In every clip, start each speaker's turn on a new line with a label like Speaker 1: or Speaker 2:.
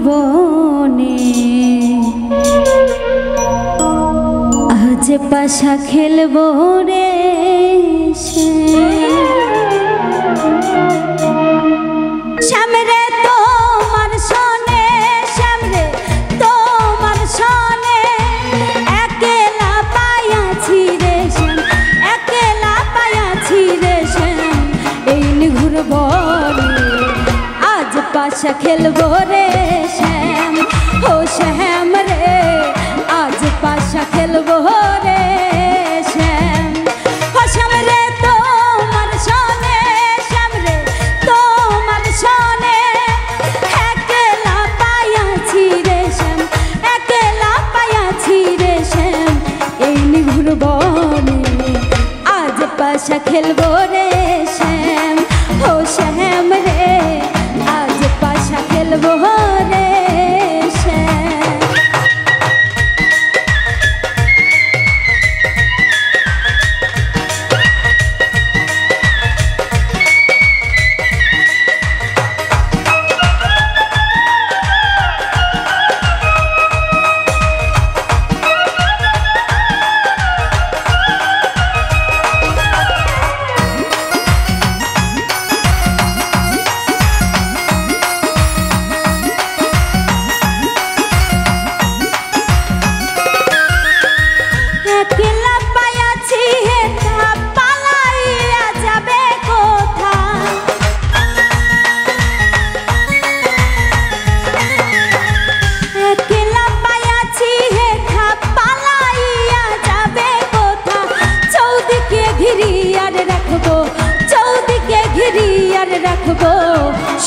Speaker 1: বনে আজ পাশা খেলবো রে শ্যামরে তোমার সনে শ্যামরে তোমার সনে একলা পায়াছি রে শ্যাম একলা পায়াছি রে শ্যাম এই নিঘুর বনে আজ পাশা খেলবো রে শ্যাম ও শ্যাম রে আজ পাশা খেলবো রে শ্যাম ও শ্যাম রে তোমার সনে শ্যাম রে তোমার সনে একলা পায়াছি রে শ্যাম একলা পায়াছি রে শ্যাম এই নিঘুর বনে আজ পাশা খেলবো রে শ্যাম ও শ্যাম রে আজ পাশা খেলবো রে শ্যাম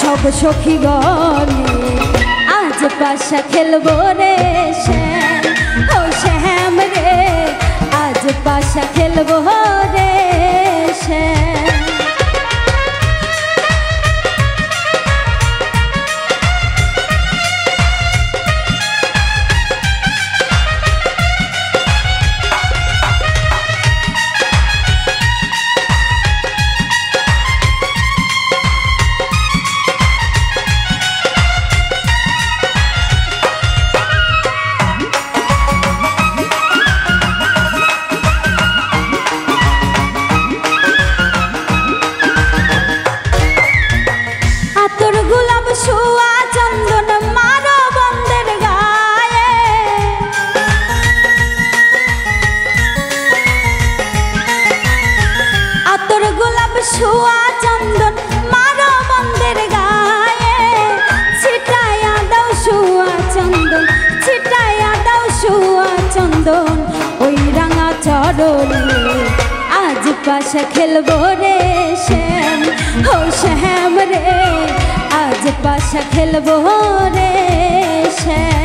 Speaker 1: সব সখী গলে আজ পাশা খেলবো রে শ্যাম ও শ্যাম রে আজ পাশা খেলবো রে শ্যাম छुआ चंदन मारो बंदेर गाए छिटाया दाও छुआ चंदन छिटाया दाও छुआ चंदन ओई रांगा चरणे आज पाशा खेलबो रे श्याम ओ श्याम रे आज पाशा खेलबो रे श्याम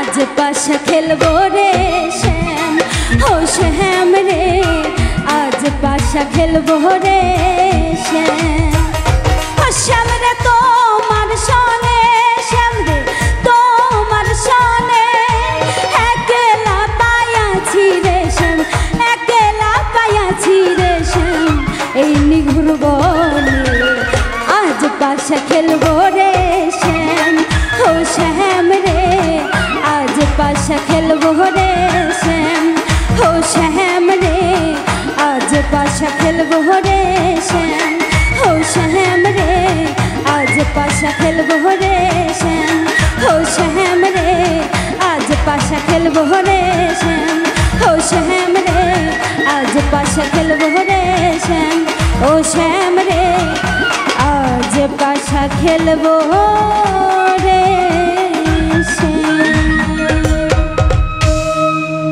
Speaker 1: आज पाशा खेलबो रे श्याम ओ श्याम रे आज पाशा खेलबो रे श्याम ओ श्याम रे तोमार सने श्याम रे तोमार सने एकला पायाछि रे श्याम एकला पायाछि रे श्याम এই নিঘুর বনে आज पाशा खेलबो रे श्याम ओ श्याम रे आज पाशा खेलबो रे श्याम ओ श्याम रे आज पाशा खेलबो रे। পাশা খেলবো রে শ্যাম, ও শ্যাম রে আজ পাশা খেলবো রে শ্যাম, ও শ্যাম রে আজ পাশা খেলবো রে শ্যাম, ও শ্যাম রে আজ পাশা খেলবো।